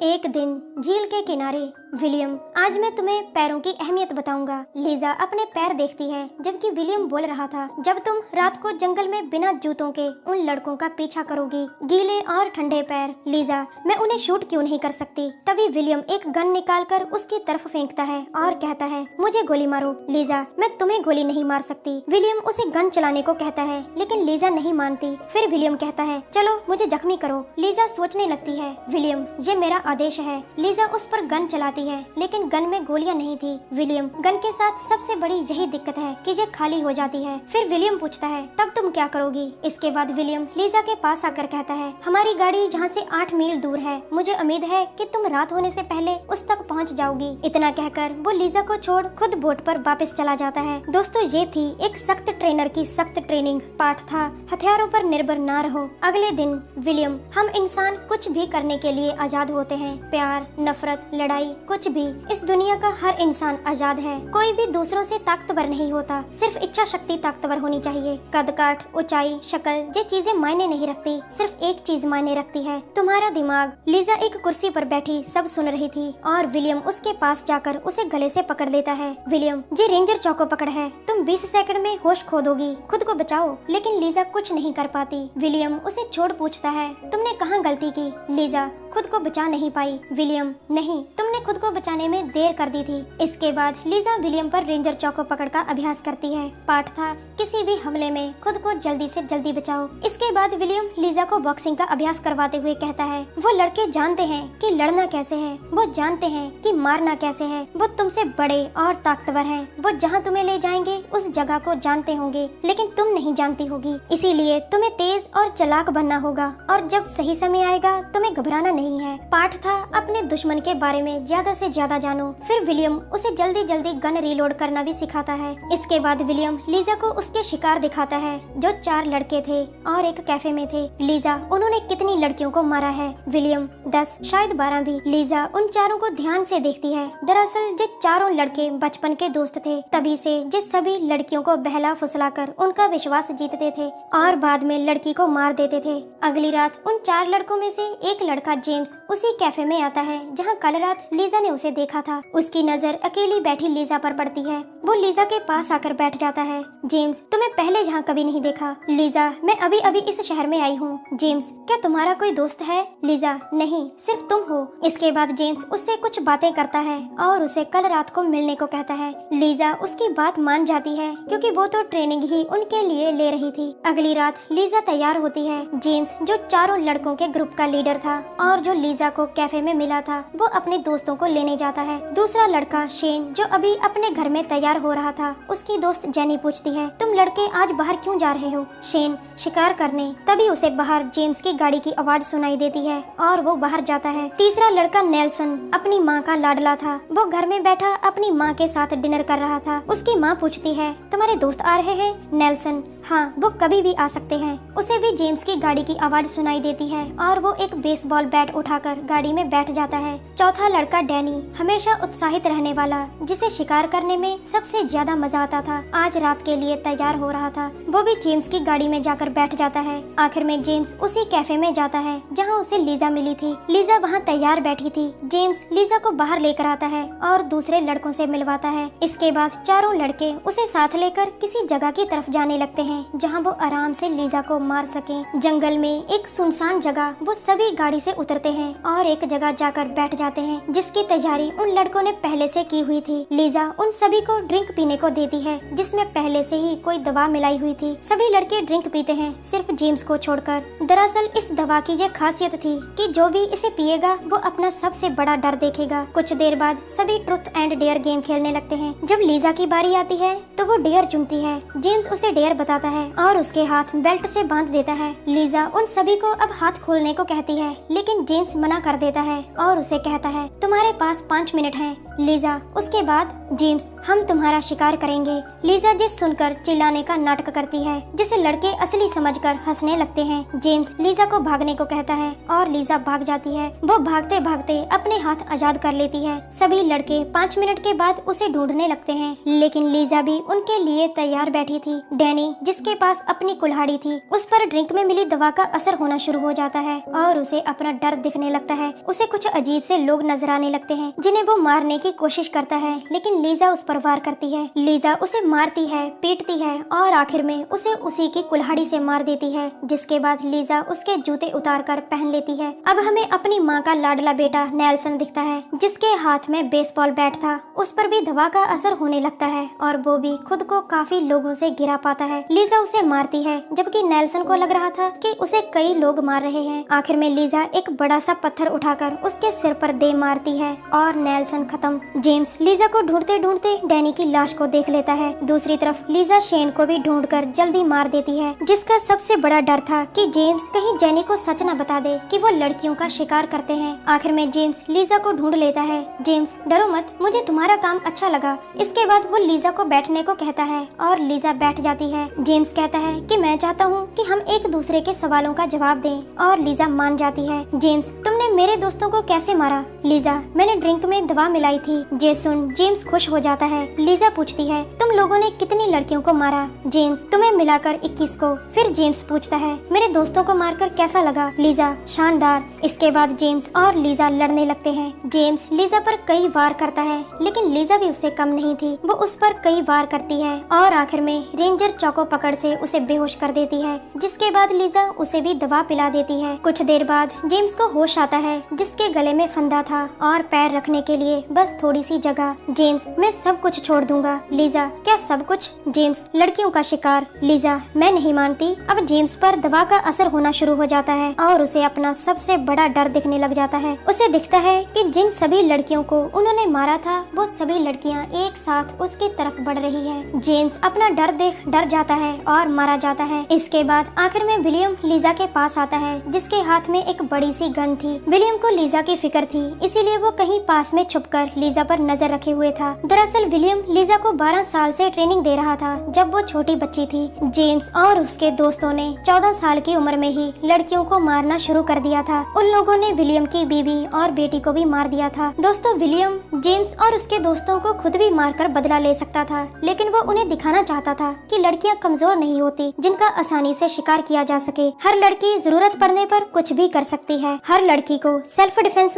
एक दिन झील के किनारे। विलियम, आज मैं तुम्हें पैरों की अहमियत बताऊंगा। लीजा अपने पैर देखती है जबकि विलियम बोल रहा था, जब तुम रात को जंगल में बिना जूतों के उन लड़कों का पीछा करोगी, गीले और ठंडे पैर। लीजा, मैं उन्हें शूट क्यों नहीं कर सकती? तभी विलियम एक गन निकालकर उसकी तरफ फेंकता है और कहता है, मुझे गोली मारो। लीजा, मैं तुम्हें गोली नहीं मार सकती। विलियम उसे गन चलाने को कहता है लेकिन लीजा नहीं मानती। फिर विलियम कहता है, चलो मुझे जख्मी करो। लीजा सोचने लगती है, विलियम ये मेरा आदेश है। लीजा उस पर गन चलाती है लेकिन गन में गोलियां नहीं थी। विलियम, गन के साथ सबसे बड़ी यही दिक्कत है कि ये खाली हो जाती है। फिर विलियम पूछता है, तब तुम क्या करोगी? इसके बाद विलियम लीजा के पास आकर कहता है, हमारी गाड़ी यहाँ से 8 मील दूर है। मुझे उम्मीद है कि तुम रात होने से पहले उस तक पहुँच जाओगी। इतना कहकर वो लीजा को छोड़ खुद बोट पर वापस चला जाता है। दोस्तों, ये थी एक सख्त ट्रेनर की सख्त ट्रेनिंग। पाठ था हथियारों पर निर्भर ना रहो। अगले दिन विलियम, हम इंसान कुछ भी करने के लिए आजाद होते हैं। प्यार, नफरत, लड़ाई, कुछ भी। इस दुनिया का हर इंसान आजाद है। कोई भी दूसरों से ताकतवर नहीं होता, सिर्फ इच्छा शक्ति ताकतवर होनी चाहिए। कद काठ, ऊंचाई, शक्ल, ये चीजें मायने नहीं रखती। सिर्फ एक चीज मायने रखती है, तुम्हारा दिमाग। लीजा एक कुर्सी पर बैठी सब सुन रही थी और विलियम उसके पास जाकर उसे गले से पकड़ लेता है। विलियम, ये रेंजर चौको पकड़ है, तुम 20 सेकंड में होश खो दोगी, खुद को बचाओ। लेकिन लीजा कुछ नहीं कर पाती। विलियम उसे छोड़ पूछता है, तुमने कहाँ गलती की? लीजा, खुद को बचा नहीं पाई। विलियम, नहीं, तुमने खुद को बचाने में देर कर दी थी। इसके बाद लीजा विलियम पर रेंजर चौको पकड़ का अभ्यास करती है। पाठ था किसी भी हमले में खुद को जल्दी से जल्दी बचाओ। इसके बाद विलियम लीजा को बॉक्सिंग का अभ्यास करवाते हुए कहता है, वो लड़के जानते हैं कि लड़ना कैसे है, वो जानते हैं कि मारना कैसे है। वो तुमसे बड़े और ताकतवर हैं। वो जहाँ तुम्हें ले जाएंगे उस जगह को जानते होंगे, लेकिन तुम नहीं जानती होगी। इसीलिए तुम्हें तेज और चालाक बनना होगा और जब सही समय आएगा तुम्हें घबराना नहीं है। पाठ था अपने दुश्मन के बारे में ज्यादा से ज्यादा जानो। फिर विलियम उसे जल्दी जल्दी गन रिलोड करना भी सिखाता है। इसके बाद विलियम लीजा को उसके शिकार दिखाता है, जो 4 लड़के थे और एक कैफे में थे। लीजा, उन्होंने कितनी लड़कियों को मारा है? विलियम, 10, शायद 12 भी। लीजा उन चारों को ध्यान से देखती है। दरअसल ये चारों लड़के बचपन के दोस्त थे, तभी से ये सभी लड़कियों को बहला फुसलाकर उनका विश्वास जीतते थे और बाद में लड़की को मार देते थे। अगली रात उन 4 लड़कों में से एक लड़का जेम्स उसी कैफे में आता है जहाँ कल रात लीजा ने उसे देखा था। उसकी नजर अकेली बैठी लीजा पर पड़ती है। वो लीजा के पास आकर बैठ जाता है। जेम्स, तुम्हें पहले यहाँ कभी नहीं देखा। लीजा, मैं अभी अभी इस शहर में आई हूँ। जेम्स, क्या तुम्हारा कोई दोस्त है? लीजा, नहीं, सिर्फ तुम हो। इसके बाद जेम्स उससे कुछ बातें करता है और उसे कल रात को मिलने को कहता है। लीजा उसकी बात मान जाती है क्योंकि वो तो ट्रेनिंग ही उनके लिए ले रही थी। अगली रात लीजा तैयार होती है। जेम्स, जो चारों लड़कों के ग्रुप का लीडर था और जो लीजा को कैफे में मिला था, वो अपने दोस्तों को लेने जाता है। दूसरा लड़का शेन, जो अभी अपने घर में तैयार हो रहा था, उसकी दोस्त जेनी पूछती है, तुम लड़के आज बाहर क्यों जा रहे हो? शेन, शिकार करने। तभी उसे बाहर जेम्स की गाड़ी की आवाज सुनाई देती है और वो बाहर जाता है। तीसरा लड़का नेल्सन, अपनी माँ का लाडला था। वो घर में बैठा अपनी माँ के साथ डिनर कर रहा था। उसकी माँ पूछती है, तुम्हारे दोस्त आ रहे हैं? नेल्सन, हाँ, वो कभी भी आ सकते हैं। उसे भी जेम्स की गाड़ी की आवाज सुनाई देती है और वो एक बेसबॉल बैट उठाकर गाड़ी में बैठ जाता है। चौथा लड़का डैनी, हमेशा उत्साहित रहने वाला, जिसे शिकार करने में सबसे ज्यादा मजा आता था, आज रात के लिए तैयार हो रहा था। वो भी जेम्स की गाड़ी में जाकर बैठ जाता है। आखिर में जेम्स उसी कैफे में जाता है जहाँ उसे लीजा मिली थी। लीजा वहाँ तैयार बैठी थी। जेम्स लीजा को बाहर लेकर आता है और दूसरे लड़कों से मिलवाता है। इसके बाद चारों लड़के उसे साथ लेकर किसी जगह की तरफ जाने लगते हैं जहाँ वो आराम से लीजा को मार सके। जंगल में एक सुनसान जगह वो सभी गाड़ी से उतरते हैं और एक जगह जाकर बैठ जाते हैं जिसकी तैयारी उन लड़कों ने पहले से की हुई थी। लीजा उन सभी को ड्रिंक पीने को देती है जिसमें पहले से ही कोई दवा मिलाई हुई थी। सभी लड़के ड्रिंक पीते हैं सिर्फ जेम्स को छोड़कर। दरअसल इस दवा की यह खासियत थी कि जो भी इसे पिएगा वो अपना सबसे बड़ा डर देखेगा। कुछ देर बाद सभी ट्रुथ एंड डेयर गेम खेलने लगते हैं। जब लीजा की बारी आती है तो वो डेयर चुनती है। जेम्स उसे डेयर बताता है और उसके हाथ बेल्ट से बांध देता है। लीजा उन सभी को अब हाथ खोलने को कहती है लेकिन जेम्स मना कर देता है और उसे कहता है, तुम्हारे पास 5 मिनट हैं। लीजा उसके बाद जेम्स हम तुम्हारा शिकार करेंगे। लीजा जिस सुनकर चिल्लाने का नाटक करती है जिसे लड़के असली समझकर हंसने लगते हैं। जेम्स लीजा को भागने को कहता है और लीजा भाग जाती है। वो भागते भागते अपने हाथ आजाद कर लेती है। सभी लड़के 5 मिनट के बाद उसे ढूंढने लगते हैं, लेकिन लीजा भी उनके लिए तैयार बैठी थी। डैनी जिसके पास अपनी कुल्हाड़ी थी उस पर ड्रिंक में मिली दवा का असर होना शुरू हो जाता है और उसे अपना डर दिखने लगता है। उसे कुछ अजीब से लोग नजर आने लगते हैं जिन्हें वो मारने की कोशिश करता है, लेकिन लीजा उस पर वार करती है। लीजा उसे मारती है, पीटती है और आखिर में उसे उसी की कुल्हाड़ी से मार देती है, जिसके बाद लीजा उसके जूते उतार कर पहन लेती है। अब हमें अपनी माँ का लाडला बेटा नेल्सन दिखता है जिसके हाथ में बेसबॉल बैट था। उस पर भी दवा का असर होने लगता है और वो भी खुद को काफी लोगों से गिरा पाता है। लीजा उसे मारती है जबकि नेल्सन को लग रहा था कि उसे कई लोग मार रहे हैं। आखिर में लीजा एक बड़ा सा पत्थर उठाकर उसके सिर पर दे मारती है और नेल्सन खत्म। जेम्स लीजा को ढूंढते ढूंढते डैनी की लाश को देख लेता है। दूसरी तरफ लीजा शेन को भी ढूंढकर जल्दी मार देती है, जिसका सबसे बड़ा डर था कि जेम्स कहीं जेनी को सच न बता दे कि वो लड़कियों का शिकार करते हैं। आखिर में जेम्स लीजा को ढूंढ लेता है। जेम्स डरो मत, मुझे तुम्हारा काम अच्छा लगा। इसके बाद वो लीजा को बैठने को कहता है और लीजा बैठ जाती है। जेम्स कहता है कि मैं चाहता हूँ कि हम एक दूसरे के सवालों का जवाब दें और लीजा मान जाती है। जेम्स तुमने मेरे दोस्तों को कैसे मारा? लीजा मैंने ड्रिंक में दवा मिलाई थी। ये सुन जेम्स खुश हो जाता है। लीजा पूछती है तुम लोगों ने कितनी लड़कियों को मारा? जेम्स तुम्हें मिलाकर 21 को। फिर जेम्स पूछता है मेरे दोस्तों को मारकर कैसा लगा? लीजा शानदार। इसके बाद जेम्स और लीजा लड़ने लगते हैं। जेम्स लीजा पर कई वार करता है, लेकिन लीजा भी उससे कम नहीं थी। वो उस पर कई वार करती है और आखिर में रेंजर चाकू पकड़ से उसे बेहोश कर देती है, जिसके बाद लीजा उसे भी दवा पिला देती है। कुछ देर बाद जेम्स को होश आता है, जिसके गले में फंदा था और पैर रखने के लिए बस थोड़ी सी जगह। जेम्स मैं सब कुछ छोड़ दूंगा। लीजा क्या सब कुछ? जेम्स लड़कियों का शिकार। लीजा मैं नहीं मानती। अब जेम्स पर दवा का असर होना शुरू हो जाता है और उसे अपना सबसे बड़ा डर दिखने लग जाता है। उसे दिखता है कि जिन सभी लड़कियों को उन्होंने मारा था वो सभी लड़कियां एक साथ उसकी तरफ बढ़ रही है। जेम्स अपना डर देख डर जाता है और मारा जाता है। इसके बाद आखिर में विलियम लीजा के पास आता है, जिसके हाथ में एक बड़ी सी गन थी। विलियम को लीजा की फिक्र थी, इसीलिए वो कहीं पास में छुपकर लीजा पर नजर रखे हुए था। दरअसल विलियम लीजा को 12 साल से ट्रेनिंग दे रहा था जब वो छोटी बच्ची थी। जेम्स और उसके दोस्तों ने 14 साल की उम्र में ही लड़कियों को मारना शुरू कर दिया था। उन लोगों ने विलियम की बीवी और बेटी को भी मार दिया था। दोस्तों विलियम जेम्स और उसके दोस्तों को खुद भी मारकर बदला ले सकता था, लेकिन वो उन्हें दिखाना चाहता था कि लड़कियां कमजोर नहीं होती जिनका आसानी से शिकार किया जा सके। हर लड़की जरूरत पड़ने पर कुछ भी कर सकती है। हर लड़की को सेल्फ डिफेंस